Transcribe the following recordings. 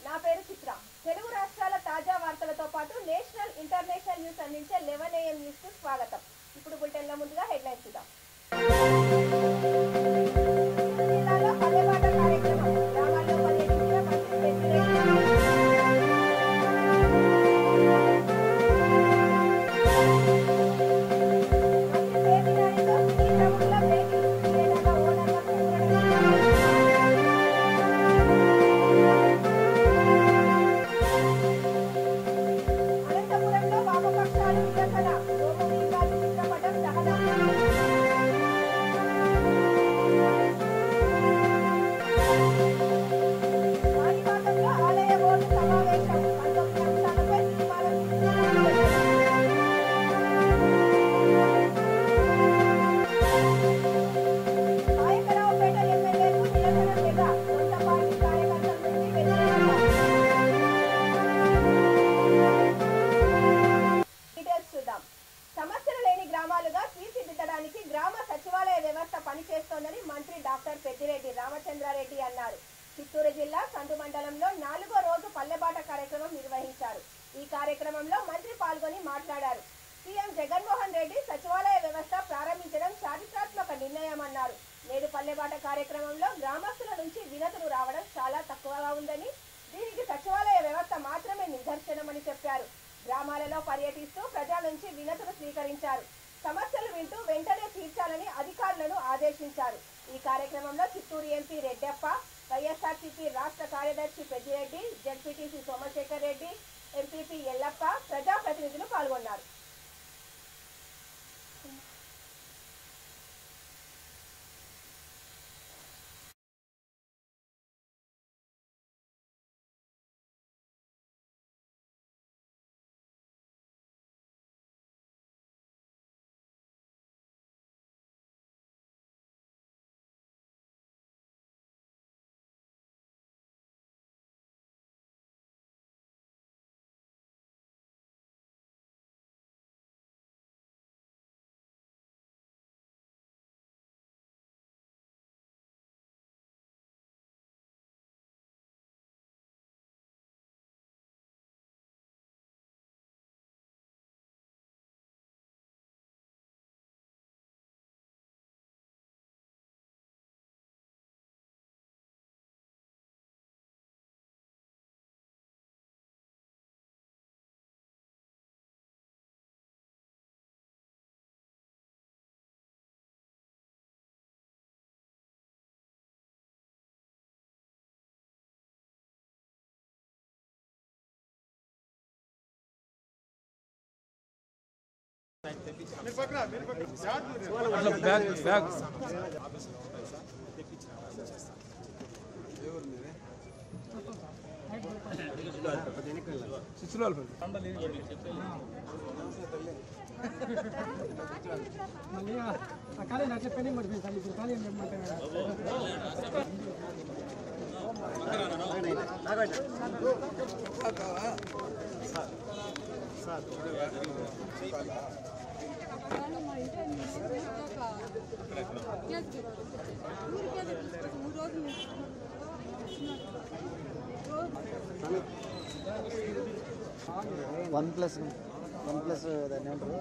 నా పేరు చిత్ర. తెలుగు రాష్ట్రాల తాజా వార్తలతో పాటు నేషనల్ ఇంటర్నేషనల్ న్యూస్ అందించే 11 AM న్యూస్ కు స్వాగతం. ఇప్పుడు బులెటిన్ లో ముందుగా హెడ్లైన్స్ చూద్దాం. జిల్లాలో పల్లెబాట కార్యక్రమం గ్రామాల్లో పర్యటించిన మంత్రి పెద్దిరెడ్డి. సమస్యలు లేని గ్రామాలుగా తీర్చిదిద్దడానికి గ్రామ సచివాలయ వ్యవస్థ పనిచేస్తోందని మంత్రి డాక్టర్ పెద్దిరెడ్డి రామచంద్రారెడ్డి అన్నారు. చిత్తూరు జిల్లా సందు మండలంలో 4వ రోజు పల్లెబాట కార్యక్రమం నిర్వహించారు. ఈ కార్యక్రమంలో మంత్రి పాల్గొని మాట్లాడారు. సీఎం జగన్మోహన్ రెడ్డి సచివాలయ వ్యవస్థ ప్రారంభించడం చారిత్రాత్మక నిర్ణయమన్నారు. నేడు పల్లెబాట కార్యక్రమంలో గ్రామస్తుల నుంచి వినతులు రావడం చాలా తక్కువగా ఉందని, దీనికి సచివాలయ వ్యవస్థ మాత్రమే నిదర్శనమని చెప్పారు. గ్రామాలలో పర్యటిస్తూ ప్రజల నుంచి వినతులు స్వీకరించారు. సమస్యలు వింటూ వెంటనే తీర్చాలని అధికారులను ఆదేశించారు. ఈ కార్యక్రమంలో చిత్తూరు ఎంపీ రెడ్డప్ప, వైఎస్ఆర్సీపీ రాష్ట్ర కార్యదర్శి పెద్దిరెడ్డి, జెడ్పీటీసీ సోమశేఖర్ రెడ్డి, ఎంపీపీ ఎల్లప్ప, ప్రజాప్రతినిధులు పాల్గొన్నారు. వన్ ప్లస్ దాన్ని ఏమంటారు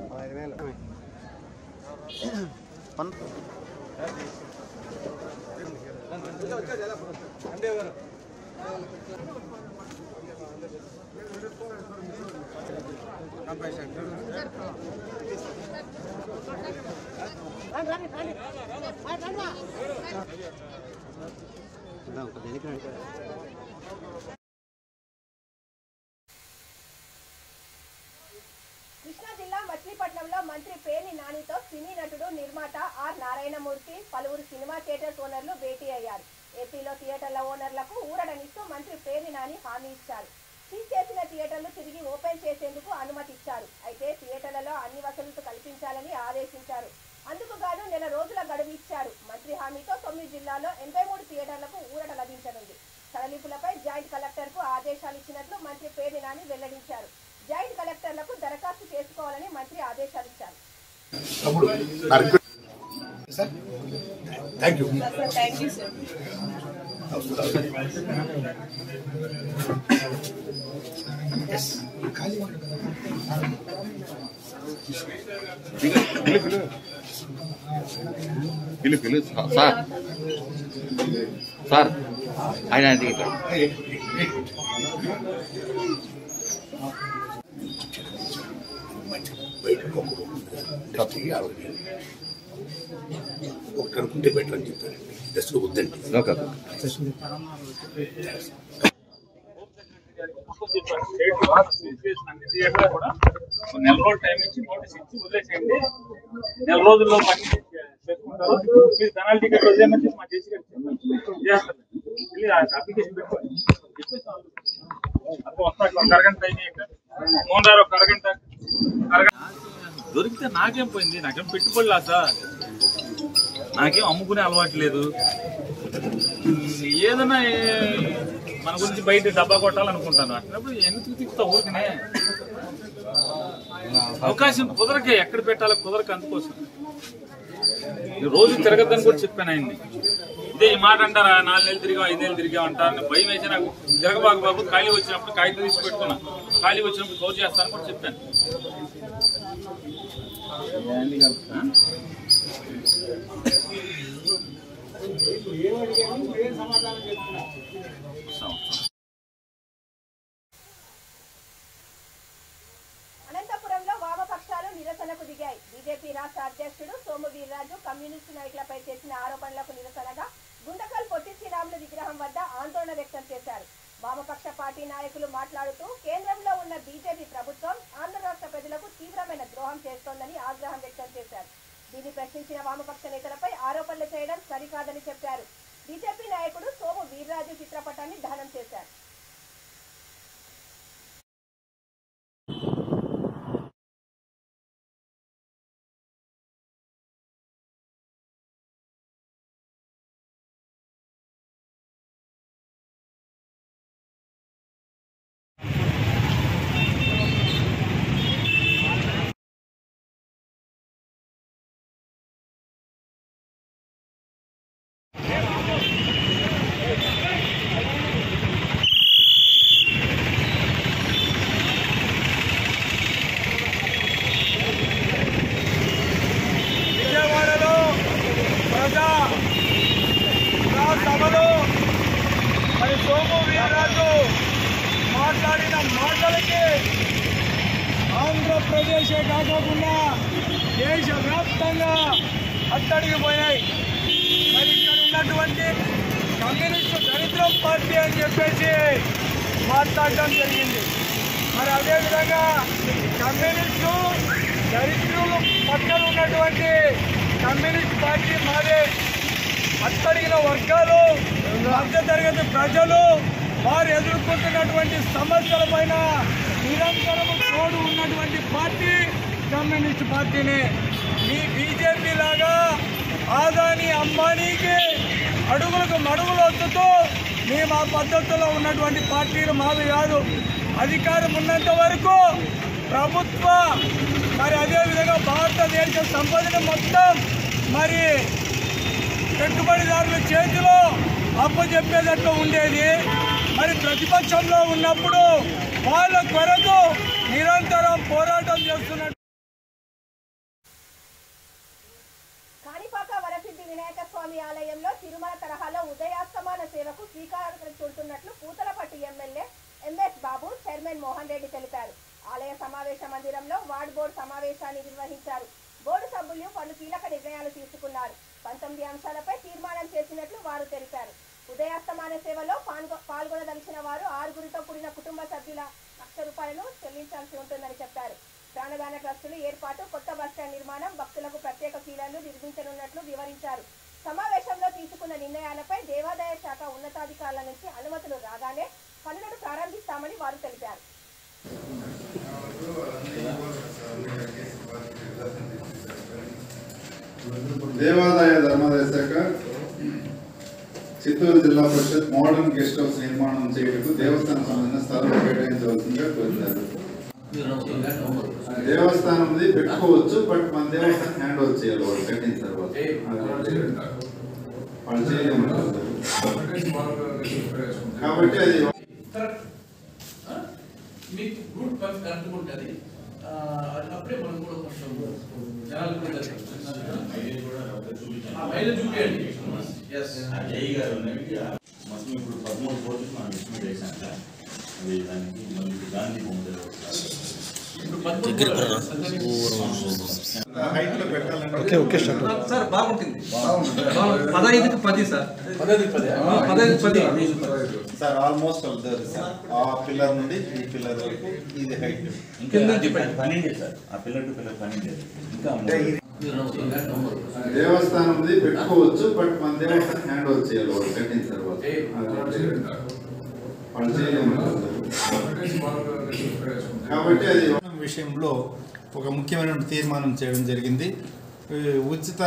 5,000 కృష్ణా జిల్లా మచిలీపట్నంలో మంత్రి పేర్ని నానితో సినీ నటుడు నిర్మాత ఆర్ నారాయణమూర్తి, పలువురు సినిమా థియేటర్స్ ఓనర్లు భేటీ అయ్యారు. ఏపీలో థియేటర్ల ఓనర్లకు ఊరటనిస్తూ మంత్రి పేర్ని నాని హామీ ఇచ్చారు. సీజ్ చేసిన థియేటర్లు తిరిగి ఓపెన్ చేసేందుకు అనుమతి ఇచ్చారు. అయితే థియేటర్లలో అన్ని వసతులు కల్పించాలని ఆదేశించారు. అందుకు గాను నెల రోజుల గడువు ఇచ్చారు. మంత్రి హామీతో 9 జిల్లాల్లో 83 థియేటర్లకు ఊరట లభించనుంది. సడలింపులపై జాయింట్ కలెక్టర్ కు ఆదేశాలు ఇచ్చినట్లు మంత్రి పేర్ని నాని వెల్లడించారు. జాయింట్ కలెక్టర్లకు దరఖాస్తు చేసుకోవాలని మంత్రి ఆదేశాలు ఇచ్చారు. Thank you. పిలు సార్ సార్ ఆయన ఒకటనుకుంటే బెటర్ అని చెప్తారండి. జస్ట్ వద్దండి. నెల రోజులు టైం ఇచ్చి నోటీస్ ఇచ్చి వదిలేసేయండి. నెల రోజుల్లో పని చేసుకుంటారు. మీరు పెనాల్టీ టికెట్ వదిలేమని మా చేసి అప్లికేషన్ పెట్టుకోండి. అరగంట టైం మోహన్ ఒక అరగంట దొరికితే నాకేం పోయింది, నాకేం పెట్టుకోలే సార్, నాకేం అమ్ముకునే అలవాటు లేదు. ఏదైనా మన గురించి బయట డబ్బా కొట్టాలనుకుంటాను. అట్లప్పుడు ఎందుకు తిప్పుతా ఊరికనే అవకాశం కుదరకే, ఎక్కడ పెట్టాలో కుదరక, అందుకోసం రోజు తిరగద్దని కూడా చెప్పాను ఆయన్ని. ఇదే ఈ మాట అంటారా, 4 నెలలు తిరిగా 5 నెలలు తిరిగా అంటారని భయం వేసి నాకు తిరగబాకు బాబు, ఖాళీ వచ్చినప్పుడు కాగితం తీసి పెట్టుకున్నా, ఖాళీ వచ్చినప్పుడు క్లోజ్ చేస్తానని కూడా చెప్పాను. అనంతపురంలో వామపక్షాలు నిరసనకు దిగాయి. బీజేపీ రాష్ట్ర అధ్యక్షుడు సోము వీర్రాజు కమ్యూనిస్టు నాయకులపై చేసిన ఆరోపణలకు నిరసనగా గుండకల్ పొట్టి శ్రీరాములు విగ్రహం వద్ద ఆందోళన వ్యక్తం చేశారు. వామపక్ష పార్టీ నాయకులు మాట్లాడుతూ కేంద్రంలో ఉన్న బీజేపీ ప్రభుత్వం ఆంధ్ర రాష్ట్ర ప్రజలకు తీవ్రమైన ద్రోహం చేస్తోందని ఆగ్రహం వ్యక్తం చేశారు. దీన్ని ప్రశ్నించిన వామపక్ష నేతలపై ఆరోపణలు చేయడం సరికాదని చెప్పారు. బీజేపీ నాయకుడు సోము వీర్రాజు చిత్రపటాన్ని దహనం చేశారు. సభలో మరి సోము వీర్రాజు మాట్లాడిన మాటలకి ఆంధ్రప్రదేశే కాకుండా దేశవ్యాప్తంగా అట్టడిగిపోయాయి. మరి ఇక్కడ ఉన్నటువంటి కమ్యూనిస్టు దరిద్రం పార్టీ అని చెప్పేసి మాట్లాడడం జరిగింది. మరి అదేవిధంగా కమ్యూనిస్టు దరిద్రులు పక్కన ఉన్నటువంటి కమ్యూనిస్ట్ పార్టీ మాదే. అట్టడిగిన వర్గాలు, మధ్యతరగతి ప్రజలు వారు ఎదుర్కొంటున్నటువంటి సమస్యల పైన నిరంతరం తోడు ఉన్నటువంటి పార్టీ కమ్యూనిస్ట్ పార్టీనే. మీ బీజేపీ లాగా ఆదాని అంబానీకి అడుగులకు మడుగులు వస్తుతూ మేము ఆ పద్ధతుల్లో ఉన్నటువంటి పార్టీలు మావి కాదు. అధికారం ఉన్నంత వరకు ప్రభుత్వ మరి అదేవిధంగా భారతదేశ సంపదను మొత్తం మరి పెట్టుబడిదారుల చేతిలో అప్పచెప్పేటట్టు ఉండేది. మరి ప్రతిపక్షంలో ఉన్నప్పుడు వాళ్ళ కొరకు నిరంతరం పోరాటం చేస్తున్నట్టు. కాణిపాక వరసిద్ధి వినాయక స్వామి ఆలయంలో తిరుమల తరహాలో ఉదయాస్తమాన సేవకు శ్రీకారం చుడుతున్నట్లు పూతలపట్టు ఎమ్మెల్యే ఎంఎస్ బాబు చైర్మన్ మోహన్ రెడ్డి తెలిపారు. ఆలయ సమావేశ మందిరంలో వార్డు బోర్డు సమావేశాన్ని నిర్వహించారు. బోర్డు సభ్యులు పలు కీలక నిర్ణయాలు తీసుకున్నారు. 19 అంశాలపై తీర్మానం చేసినట్లు వారు తెలిపారు. ఉదయాస్తమాన సేవలో పాల్గొనదలిచిన వారు 6గురితో కూడిన కుటుంబ సభ్యుల ₹1,00,000 చెల్లించాల్సి ఉంటుందని చెప్పారు. ప్రాణదాన ట్రస్టులు ఏర్పాటు, కొత్త బస్టాండ్ నిర్మాణం, భక్తులకు ప్రత్యేక కీలర్లు నిర్మించనున్నట్లు వివరించారు. సమావేశంలో తీసుకున్న నిర్ణయాలపై దేవాదాయ శాఖ ఉన్నతాధికారుల నుంచి అనుమతులు రాగానే పనులను ప్రారంభిస్తామని వారు తెలిపారు. దేవాదాయ ధర్మాదాయ శాఖ చిత్తూరు జిల్లా పరిషత్ మోడర్న్ గెస్ట్ హౌస్ నిర్మాణం చేయటకు దేవస్థానం సంబంధించిన స్థలం కేటాయించవలసిందిగా కోరినారు. దేవస్థానం పెట్టుకోవచ్చు, బట్ మన దేవస్థానం హ్యాండ్ ఓవర్ చేయాలి. వాళ్ళు కట్టిన తర్వాత వాళ్ళు చేయలేమంటారు. కాబట్టి అది మీకు రూట్ కరెక్ట్ ఉంటుంది. అప్పుడే మనం కూడా కొంచెం జనాలు కూడా చూపించండి. ఇప్పుడు 13 కోట్లు మనం ఎస్టిమేట్ వేసాం సార్. అది దానికి మళ్ళీ గాంధీ సార్ బాగుంటుంది. 15కి 10 సార్. 15కి 10 సార్ ఆల్మోస్ట్ అవుతుంది సార్. ఆ పిల్లర్ నుండి ఈ పిల్లర్ వరకు ఇది హైట్ ఇంకా 12 సార్. ఆ పిల్లర్ టు పిల్లర్ 12 ఇంకా దేవస్థానంది పెట్టుకోవచ్చు, బట్ మన దేవస్థానం హ్యాండ్ ఓవర్ చేయాలి వాళ్ళు కట్టిన తర్వాత. కాబట్టి అది విషయంలో ఒక ముఖ్యమైన తీర్మానం చేయడం జరిగింది. ఉచిత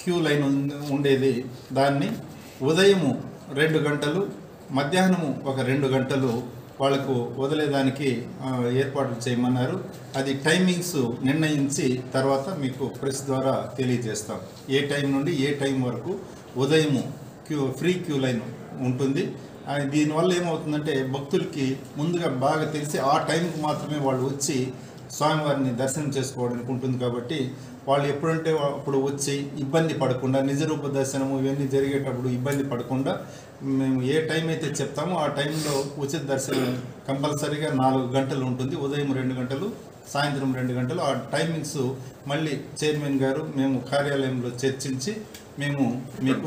క్యూ లైన్ ఉండేది, దాన్ని ఉదయము 2 గంటలు, మధ్యాహ్నము ఒక 2 గంటలు వాళ్ళకు వదిలేదానికి ఏర్పాట్లు చేయమన్నారు. అది టైమింగ్స్ నిర్ణయించి తర్వాత మీకు ప్రెస్ ద్వారా తెలియజేస్తాం. ఏ టైం నుండి ఏ టైం వరకు ఉదయము ఫ్రీ క్యూ లైన్ ఉంటుంది. దీనివల్ల ఏమవుతుందంటే భక్తులకి ముందుగా బాగా తెలిసి ఆ టైంకి మాత్రమే వాళ్ళు వచ్చి స్వామివారిని దర్శనం చేసుకోవడానికి ఉంటుంది. కాబట్టి వాళ్ళు ఎప్పుడంటే అప్పుడు వచ్చి ఇబ్బంది పడకుండా, నిజరూప దర్శనము ఇవన్నీ జరిగేటప్పుడు ఇబ్బంది పడకుండా మేము ఏ టైం అయితే చెప్తామో ఆ టైంలో ఉచిత దర్శనం కంపల్సరీగా 4 గంటలు ఉంటుంది. ఉదయం 2 గంటలు, సాయంత్రం 2 గంటలు. ఆ టైమింగ్స్ మళ్ళీ చైర్మన్ గారు మేము కార్యాలయంలో చర్చించి మేము మీకు.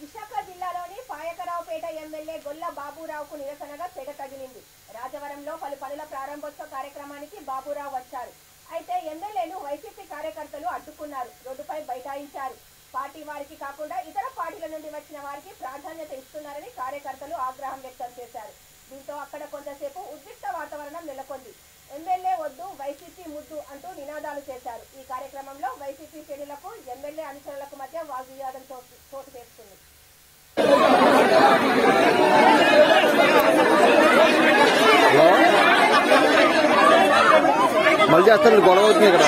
విశాఖ జిల్లాలోని పాయకరావుపేట ఎమ్మెల్యే గొల్ల బాబురావుకు నిరసనగా సెగ తగిలింది. రాజవరంలో పలు పనుల ప్రారంభోత్సవ కార్యక్రమానికి బాబురావు వచ్చారు. అయితే ఎమ్మెల్యేను వైసీపీ కార్యకర్తలు అడ్డుకున్నారు, రోడ్డుపై బైఠాయించారు. పార్టీ వారికి కాకుండా ఇతర పార్టీల నుండి వచ్చిన వారికి ప్రాధాన్యత ఇస్తున్నారని కార్యకర్తలు ఆగ్రహం వ్యక్తం చేశారు. దీంతో అక్కడ కొంతసేపు ఉద్రిక్త వాతావరణం నెలకొంది. ఎమ్మెల్యే వద్దు, వైసీపీ ముద్దు అంటూ నినాదాలు చేశారు. ఈ కార్యక్రమంలో వైసీపీ శ్రేణులకు ఎమ్మెల్యే అనుచరులకు మధ్య వాగ్వివాదం చోటు చేసుకుంది. మళ్ళీ చేస్తారు, గొడవ అవుతుంది ఇక్కడ.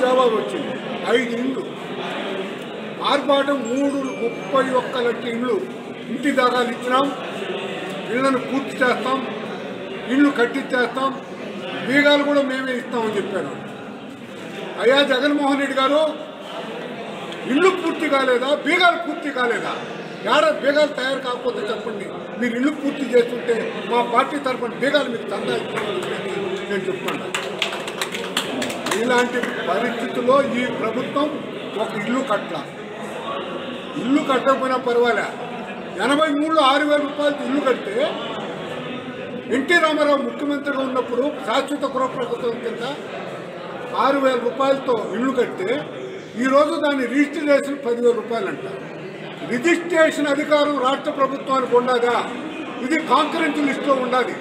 జవాబు వచ్చింది 5 ఇండ్లు ఆర్పాటు పాటు 31 లక్షల ఇళ్ళు ఇంటి దాఖలు ఇచ్చినాం. ఇళ్లను పూర్తి చేస్తాం, ఇళ్ళు కట్టించేస్తాం, బీగాలు కూడా మేమే ఇస్తామని చెప్పారు. అయ్యా జగన్మోహన్ రెడ్డి గారు, ఇళ్ళు పూర్తి కాలేదా, బీగాలు పూర్తి కాలేదా? ఏడా బీగాలు తయారు కాకపోతే చెప్పండి. మీరు ఇళ్ళు పూర్తి చేస్తుంటే మా పార్టీ తరఫున బీగాలు మీకు చందా నేను చెప్పుకున్నాను. ఇలాంటి పరిస్థితుల్లో ఈ ప్రభుత్వం ఒక ఇల్లు కట్టకపోయినా పర్వాలే. 83లో 6,000 రూపాయలతో ఇల్లు కడితే ఎన్టీ రామారావు ముఖ్యమంత్రిగా ఉన్నప్పుడు శాశ్వత గృహ ప్రభుత్వం కింద 6,000 రూపాయలతో ఇల్లు కడితే ఈరోజు దాని రిజిస్ట్రేషన్ 10,000 రూపాయలంట. రిజిస్ట్రేషన్ అధికారం రాష్ట్ర ప్రభుత్వానికి ఉండదా? ఇది కాంకరెన్స్ లిస్టులో ఉండాలి.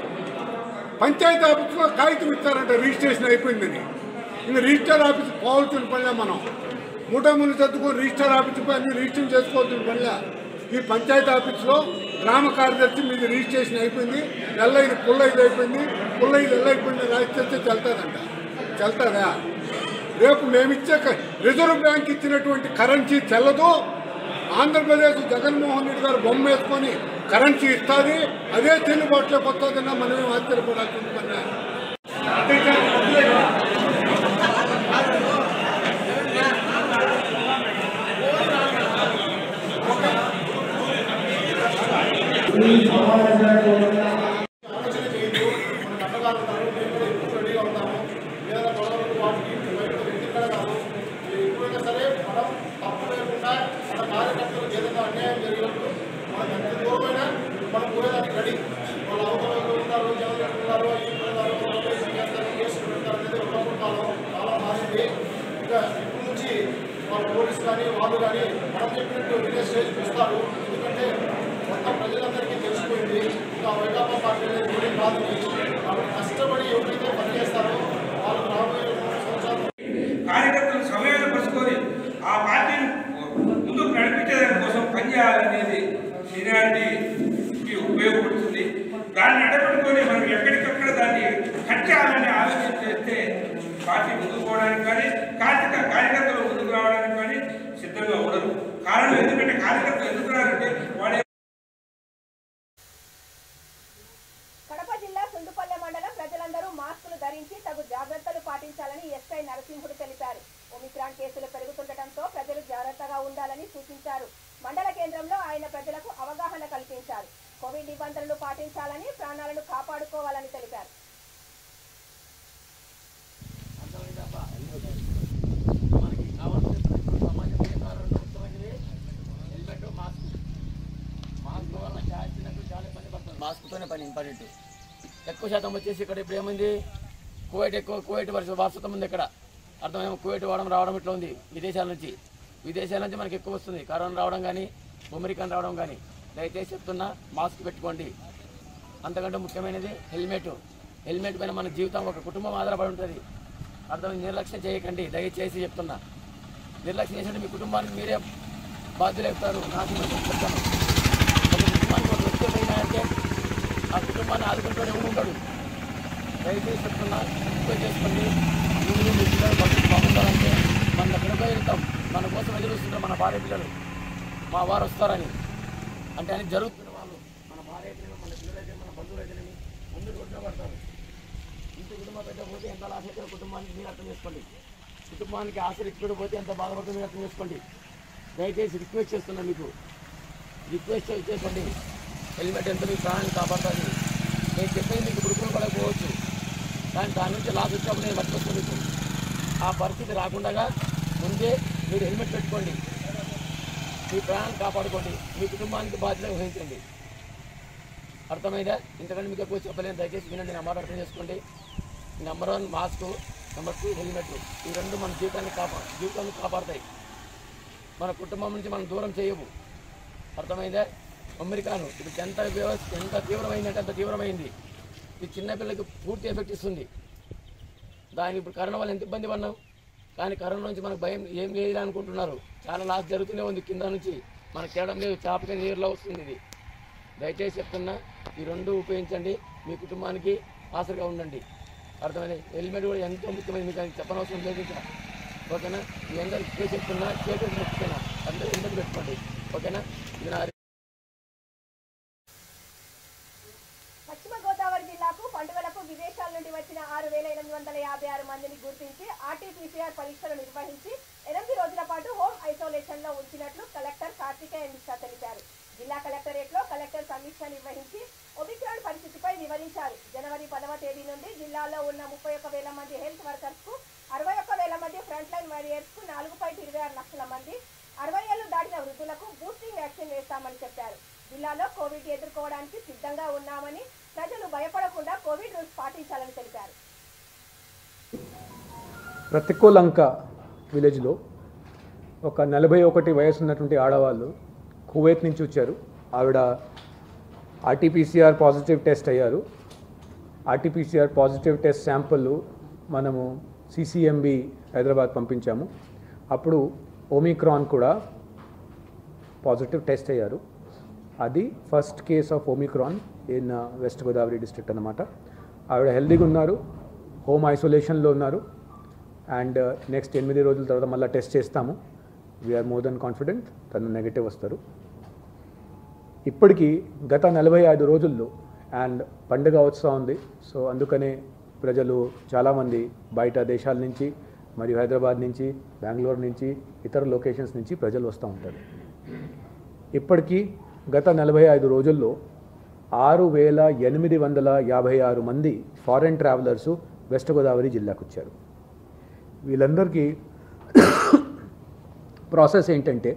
పంచాయతీ ఆఫీసులో కాగితం ఇచ్చారంట రిజిస్ట్రేషన్ అయిపోయిందని. ఇంకా రిజిస్టర్ ఆఫీస్ పోవాల్సిన పనిలే. మనం మూటములు చదువుకొని రిజిస్టర్ ఆఫీస్ పై అన్ని రిజిస్టర్ చేసుకోవాల్సిన పనిలే. ఈ పంచాయతీ ఆఫీసులో గ్రామ కార్యదర్శి మీది రిజిస్ట్రేషన్ అయిపోయింది, నెల్లైదు పుల్లైదు అయిపోయింది, పుల్లైదు ఎల్లైపోయింది రాసిస్తే చెల్తుందంట. చెల్తుందా? రేపు మేమిచ్చే రిజర్వ్ బ్యాంక్ ఇచ్చినటువంటి కరెన్సీ చెల్లదు. ఆంధ్రప్రదేశ్ జగన్మోహన్ రెడ్డి గారు బొమ్మ వేసుకొని కరెన్సీ ఇస్తుంది, అదే చెల్లుబాటులోకి వస్తుందన్నా మనమేం ఆశ్చర్యపడాల్సిన పని. సరే మనం తప్పు లేకుండా మన కార్యకర్తలకు ఏదైనా అన్యాయం జరిగినప్పుడు మనం ఎంత దూరమైనా మనం పోయేదానికి రెడీ. వాళ్ళు అవతలలో ఉన్నారు, జగన్ ఉన్నారు, కేసులు పెడతారు అనేది ఒకప్పుడు చాలా మారింది. ఇంకా ఇప్పటి నుంచి వాళ్ళు పోలీసు కానీ వాళ్ళు కానీ మనం చెప్పినట్టు వినే స్టేజ్కి వస్తారు. ఎందుకంటే మొత్తం ప్రజలందరికీ తెలిసిపోయింది ఇంకా వైకాపా పార్టీ అనేది కూడా కాదని. కాబట్టి కష్టపడి ఎవరైతే పనిచేస్తారో వాళ్ళు రాబోయే సంవత్సరాలు కార్యకర్తలు సమయాన్ని పరుచుకొని ఆ పార్టీని ముందుకు నడిపించేదాని కోసం పనిచేయాలనేది సీనియారిటీకి ఉపయోగపడుతుంది. దాన్ని అడ్డపెట్టుకొని మనం ఎక్కడికక్కడ దాన్ని కట్ చేయాలని ఆలోచన చేస్తే పార్టీ ముందుకు పోవడానికి కానీ కార్యకర్తలు ముందుకు రావడానికి కానీ సిద్ధంగా ఉండరు. కారణం ఎందుకంటే కార్యకర్తలు ఎందుకు రారంటే వాడే. కడప జిల్లా సుండుపల్లె మండలం ప్రజలందరూ మాస్కులు ధరించి తగు జాగ్రత్తలు పాటించాలని ఎస్ఐ నరసింహుడు తెలిపారు. ఒమిక్రాన్ కేసులు పెరుగుతుండటంతో ప్రజలు జాగ్రత్తగా ఉండాలని సూచించారు. మండల కేంద్రంలో ఆయన ప్రజలకు అవగాహన కల్పించారు. కోవిడ్ నిబంధనలు పాటించాలని, ప్రాణాలను కాపాడుకోవాలని తెలిపారు. మాస్క్తోనే పని ఇంపార్టెంట్. ఎక్కువ శాతం వచ్చేసి ఇక్కడ ఇప్పుడు ఏమైంది, కువైట్ వారసత్వం ఉంది ఇక్కడ. అర్థమైనా కువైట్ రావడం ఇట్లా ఉంది. విదేశాల నుంచి మనకి ఎక్కువ వస్తుంది. కరోనా రావడం కానీ, ఒమిక్రాన్ రావడం కానీ. దయచేసి చెప్తున్నా, మాస్క్ పెట్టుకోండి. అంతకంటే ముఖ్యమైనది హెల్మెట్ పైన మన జీవితం, ఒక కుటుంబం ఆధారపడి ఉంటుంది. అర్థమైంది. నిర్లక్ష్యం చేయకండి, దయచేసి చెప్తున్నా. నిర్లక్ష్యం చేసినట్టు మీ కుటుంబానికి మీరే బాధ్యులు అవుతారు. నాకు చెప్తాను, ఒక కుటుంబానికి ఒక వ్యక్తి పోయినాయంటే ఆ కుటుంబాన్ని ఆదుకుంటూనే ఉంటాడు. దయచేసి చెప్తున్నా, ఎక్కువ చేసుకోండి. మీ పిల్లలు భక్తులు బాగుండాలంటే మన ఎక్కడికో వెళ్తాం, మన కోసం ఎదురుస్తుంటారు మన భార్య పిల్లలు. మా వారు వస్తారని అంటే అని జరుగుతున్న వాళ్ళు మన భార్య పిల్లలు, మన పిల్లలైతే, మన బంధువులు అయితేనేమి ముందు కొట్టిన పడతారు. ఇంటి కుటుంబం పెట్టకపోతే ఎంత లాస్ అయితే కుటుంబానికి మీరు అర్థం చేసుకోండి. కుటుంబానికి ఆశలు పోతే ఎంత బాధపడుతుంది మీరు అర్థం చేసుకోండి. దయచేసి రిక్వెస్ట్ చేస్తున్నా, మీకు రిక్వెస్ట్ చేసుకోండి. హెల్మెట్ ఎంత మీ ప్రాణాన్ని కాపాడుతుంది. నేను చెప్పేది మీకు గురుకులు పడకపోవచ్చు, కానీ దాని నుంచి లాస్ వచ్చినప్పుడు నేను పట్టుకొస్తాను. మీకు ఆ పరిస్థితి రాకుండా ముందే మీరు హెల్మెట్ పెట్టుకోండి, మీ ప్రాణాన్ని కాపాడుకోండి, మీ కుటుంబానికి బాధ్యత వహించండి. అర్థమైందా? ఇంతకంటే మీకు ఎక్కువ చెప్పలేను. దయచేసి వినండి, నా మాట అర్థం చేసుకోండి. Number 1 mask, number 2 helmet. ఈ రెండు మన జీవితాన్ని కాపాడుతాయి. మన కుటుంబం నుంచి మనం దూరం చేయవు. అర్థమైందా? ఒమిక్రాన్ ఇప్పుడు ఎంత తీవ్రమైందంటే అంత తీవ్రమైంది. ఇది చిన్నపిల్లలకి పూర్తి ఎఫెక్ట్ ఇస్తుంది. దాని ఇప్పుడు కరోనా వల్ల ఎంత ఇబ్బంది పడినాం, కానీ కరోనా నుంచి మనకు భయం ఏం లేదు అనుకుంటున్నారు. చాలా లాస్ జరుగుతూనే ఉంది. కింద నుంచి మనకు తేడం లేదు, చాపకి నీరులో వస్తుంది. ఇది దయచేసి చెప్తున్నా, ఈ రెండు ఉపయోగించండి, మీ కుటుంబానికి ఆసరిగా ఉండండి. అర్థమైంది? హెల్మెట్ కూడా ఎంతో ముఖ్యమైనది, మీకు చెప్పనవసరం లేదు. ఇంకా ఓకేనా? మీ అందరికీ చెప్తున్నా, చేతులు ముఖ్యమైనా అందరూ ఇబ్బంది పెట్టుకోండి. ఓకేనా? ఇది నా పశ్చిమ గోదావరి జిల్లాకు పండుగలకు విదేశాల నుండి వచ్చిన 6,856 మందిని గుర్తించి ఆర్టీపీసీఆర్ పరీక్షలు నిర్వహించి 8 రోజుల పాటు హోమ్ ఐసోలేషన్ లో ఉంచినట్లు కలెక్టర్ కార్తికేయ మిశ్రా తెలిపారు. జిల్లా కలెక్టరేట్ లో కలెక్టర్ సమీక్ష నిర్వహించి ఒమిక్రాన్ పరిస్థితిపై వివరించారు. జనవరి 10వ తేదీ నుండి జిల్లాలో ఉన్న 31,000 మంది హెల్త్ వర్కర్స్ కు 61,000 మంది ఫ్రంట్ లైన్ వారియర్స్ కు 4.26 లక్షల మంది 60 ఏళ్లు దాటిన వృద్ధులకు బూస్టింగ్ వ్యాక్సిన్ వేస్తామని చెప్పారు. జిల్లాలో కోవిడ్ ఎదుర్కోవడానికి సిద్ధంగా ఉన్నామని, ప్రజలు భయపడకుండా కోవిడ్ రూల్స్ పాటించాలని తెలిపారు. ప్రతికూలంక విలేజ్లో ఒక 41 వయసు ఉన్నటువంటి ఆడవాళ్ళు కువైట్ నుంచి వచ్చారు. ఆవిడ ఆర్టీపీసీఆర్ పాజిటివ్ టెస్ట్ అయ్యారు. ఆర్టీపీసీఆర్ పాజిటివ్ టెస్ట్ శాంపుల్ మనము సిసిఎంబి హైదరాబాద్ పంపించాము. అప్పుడు ఒమిక్రాన్ కూడా పాజిటివ్ టెస్ట్ అయ్యారు. అది first case of Omicron in west Godavari district అన్నమాట. ఆవిడ హెల్దీగా ఉన్నారు, హోమ్ ఐసోలేషన్లో ఉన్నారు. అండ్ నెక్స్ట్ 8 రోజుల తర్వాత మళ్ళీ టెస్ట్ చేస్తాము. వీఆర్ మోర్ దెన్ కాన్ఫిడెంట్ తను నెగటివ్ వస్తారు. ఇప్పటికీ గత 45 రోజుల్లో అండ్ పండుగ వస్తూ ఉంది. సో అందుకనే ప్రజలు చాలామంది బయట దేశాల నుంచి మరియు హైదరాబాద్ నుంచి, బెంగళూరు నుంచి, ఇతర లొకేషన్స్ నుంచి ప్రజలు వస్తూ ఉంటారు. ఇప్పటికీ గత 45 రోజుల్లో 6,856 మంది ఫారెన్ ట్రావెలర్సు వెస్ట్ గోదావరి జిల్లాకు వచ్చారు. వీళ్ళందరికీ ప్రాసెస్ ఏంటంటే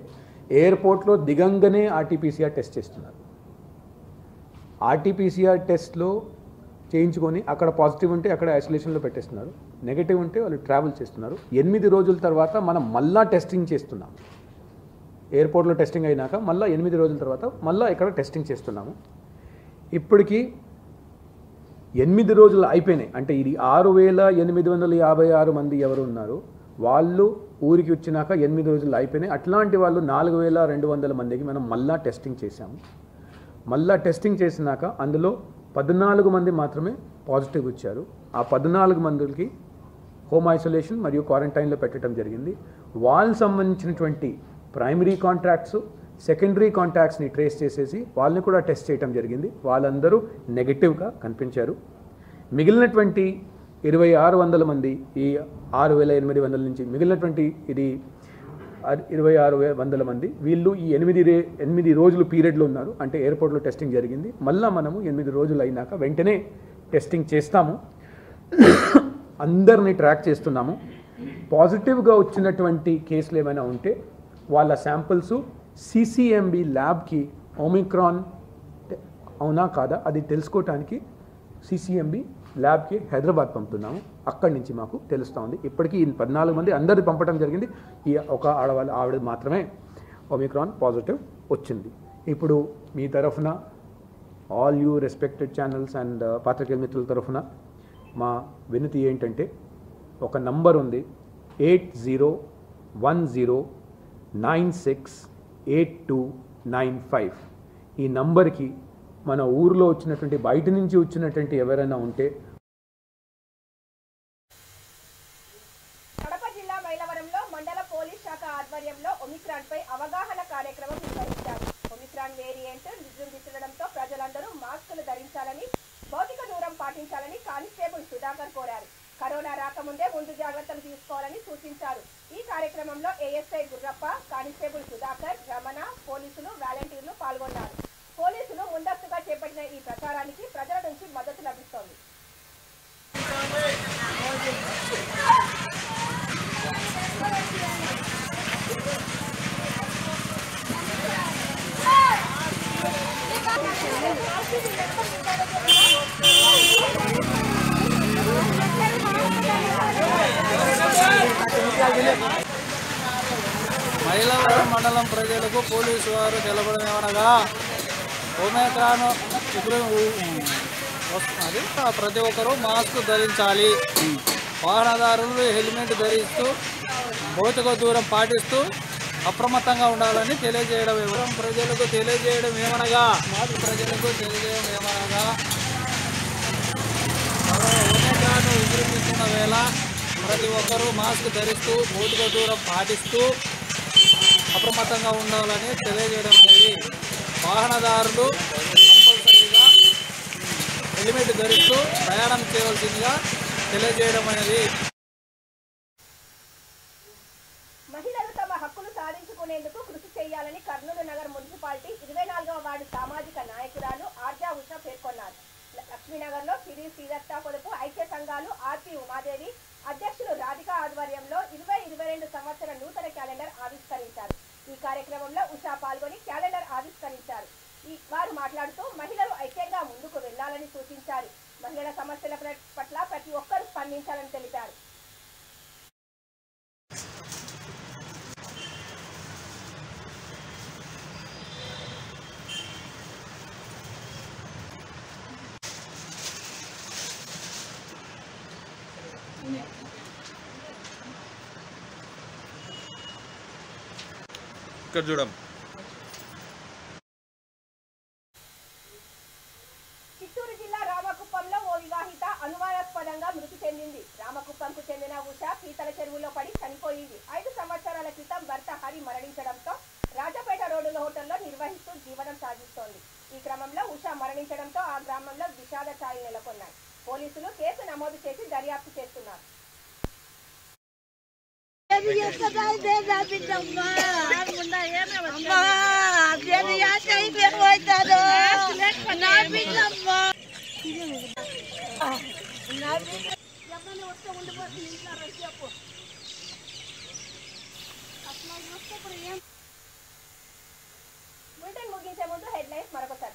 ఎయిర్పోర్ట్లో దిగంగానే ఆర్టీపీసీఆర్ టెస్ట్ చేస్తున్నారు. ఆర్టీపీసీఆర్ టెస్ట్లో చేయించుకొని అక్కడ పాజిటివ్ ఉంటే అక్కడ ఐసోలేషన్లో పెట్టేస్తున్నారు, నెగటివ్ ఉంటే వాళ్ళు ట్రావెల్ చేస్తున్నారు. 8 రోజుల తర్వాత మనం మళ్ళా టెస్టింగ్ చేస్తున్నాం. ఎయిర్పోర్ట్లో టెస్టింగ్ అయినాక మళ్ళీ 8 రోజుల తర్వాత మళ్ళీ ఇక్కడ టెస్టింగ్ చేస్తున్నాము. ఇప్పటికీ 8 రోజులు అయిపోయినాయి. అంటే ఇది 6,856 మంది ఎవరు ఉన్నారు వాళ్ళు ఊరికి వచ్చినాక 8 రోజులు అయిపోయినాయి. అట్లాంటి వాళ్ళు 4,200 మందికి మనం మళ్ళా టెస్టింగ్ చేశాము. మళ్ళా టెస్టింగ్ చేసినాక అందులో 14 మంది మాత్రమే పాజిటివ్ వచ్చారు. ఆ 14 మందికి హోమ్ ఐసోలేషన్ మరియు క్వారంటైన్లో పెట్టడం జరిగింది. వాళ్ళకి సంబంధించినటువంటి ప్రైమరీ కాంటాక్ట్స్, సెకండరీ కాంటాక్ట్స్ని ట్రేస్ చేసేసి వాళ్ళని కూడా టెస్ట్ చేయడం జరిగింది. వాళ్ళందరూ నెగటివ్గా కనిపించారు. మిగిలినటువంటి 2,600 మంది, ఈ 6,800 నుంచి మిగిలినటువంటి ఇది 2,600 మంది వీళ్ళు ఈ 8 రోజులు పీరియడ్లో ఉన్నారు. అంటే ఎయిర్పోర్ట్లో టెస్టింగ్ జరిగింది. మళ్ళీ మనము 8 రోజులు అయినాక వెంటనే టెస్టింగ్ చేస్తాము. అందరినీ ట్రాక్ చేస్తున్నాము. పాజిటివ్గా వచ్చినటువంటి కేసులు ఏమైనా ఉంటే వాళ్ళ శాంపిల్స్ సిసిఎంబి ల్యాబ్కి ఒమిక్రాన్ అవునా కాదా అది తెలుసుకోవటానికి సిసిఎంబి ల్యాబ్కి హైదరాబాద్ పంపుతున్నాము. అక్కడి నుంచి మాకు తెలుస్తూ ఉంది. ఇప్పటికీ 14 మంది అందరిది పంపడం జరిగింది. ఈ ఒక ఆవిడ మాత్రమే ఒమిక్రాన్ పాజిటివ్ వచ్చింది. ఇప్పుడు మీ తరఫున all you respected channels and పాత్రికేయుల మిత్రుల తరఫున మా వినతి ఏంటంటే, ఒక నంబర్ ఉంది 8010968295. ఈ నంబర్కి మన ఊరిలో వచ్చినటువంటి బయట నుంచి వచ్చినటువంటి ఎవరైనా ఉంటే కడప జిల్లా మైలవరంలో మండల పోలీస్ శాఖ ఆధ్వర్యంలో ఒమిక్రాన్ పై అవగాహన కార్యక్రమం నిర్వహించారు. ఒమిక్రాన్ వేరియంట్ విజృంభించడంతో ప్రజలందరూ మాస్కులు ధరించాలని, భౌతిక దూరం పాటించాలని కానిస్టేబుల్ సుధాకర్ కోరారు. కరోనా రాకముందే ముందు జాగ్రత్తలు తీసుకోవాలని సూచించారు. ఈ కార్యక్రమంలో ఏఎస్ఐ గుర్రప్ప, కానిస్టేబుల్ సుధాకర్, రమణ, పోలీసులు, వాలంటీర్లు పాల్గొన్నారు. పోలీసులు ముందస్తుగా చేపట్టిన ఈ ప్రచారానికి ప్రజల నుంచి మద్దతు లభిస్తోంది. మైలవరం మండలం ప్రజలకు పోలీసు వారు తెలపడమేమనగా, ఒమిక్రాన్ వస్తున్నది. ప్రతి ఒక్కరూ మాస్క్ ధరించాలి. వాహనదారులు హెల్మెట్ ధరిస్తూ భౌతిక దూరం పాటిస్తూ అప్రమత్తంగా ఉండాలని తెలియజేయడం ప్రజలకు తెలియజేయడం ఏమనగా ఒమిక్రాన్ విజృంభిస్తున్న వేళ ప్రతి ఒక్కరూ మాస్క్ ధరిస్తూ భౌతిక దూరం పాటిస్తూ అప్రమత్తంగా ఉండాలని తెలియజేయడం అనేది వాహనదారులు కంపల్సరీగా హెల్మెట్ ధరిస్తూ ప్రయాణం చేయవలసిందిగా తెలియజేయడం అనేది. మహిళలు తమ హక్కులు సాధించుకునేందుకు కృషి చేయాలని కర్నూలు నగర్ మున్సిపాలిటీ 24వ వార్డు సామాజిక నాయకురాలు ఆర్జా ఉషా పేర్కొన్నారు. లక్ష్మీనగర్లో శ్రీదత్త పొదుపు ఐక్య సంఘాలు ఆర్పి ఉమాదేవి అధ్యక్షులు రాధిక ఆధ్వర్యంలో 2022 సంవత్సర నూతన క్యాలెండర్ ఆవిష్కరించారు. ఈ కార్యక్రమంలో ఉషా పాల్గొని క్యాలెండర్ ఆవిష్కరించారు. వారు మాట్లాడుతూ మహిళలు ఐక్యంగా ముందుకు వెళ్లాలని సూచించారు. మహిళల సమస్యల పట్ల ప్రతి ఒక్కరూ స్పందించాలని తెలిపారు. ఇక్కడ చూడం. చిత్తూరు జిల్లా రామకుప్పంలో ఓ వివాహిత అనుమానాస్పదంగా మృతి చెందింది. రామకుప్పంకు చెందిన ఉష పీతల చెరువులో పడి చనిపోయింది. 5 సంవత్సరాల క్రితం భర్త హరి మరణించడంతో రాజపేట రోడ్డుల హోటల్లో నిర్వహిస్తూ జీవనం సాగిస్తోంది. ఈ క్రమంలో ఉష మరణించడంతో ఆ గ్రామంలో విషాద ఛాయలు నెలకొన్నాయి. పోలీసులు కేసు నమోదు చేసి దర్యాప్తు చేస్తున్నారు. బులెటిన్ ముగించే ముందు హెడ్లైన్స్ మరొకసారి.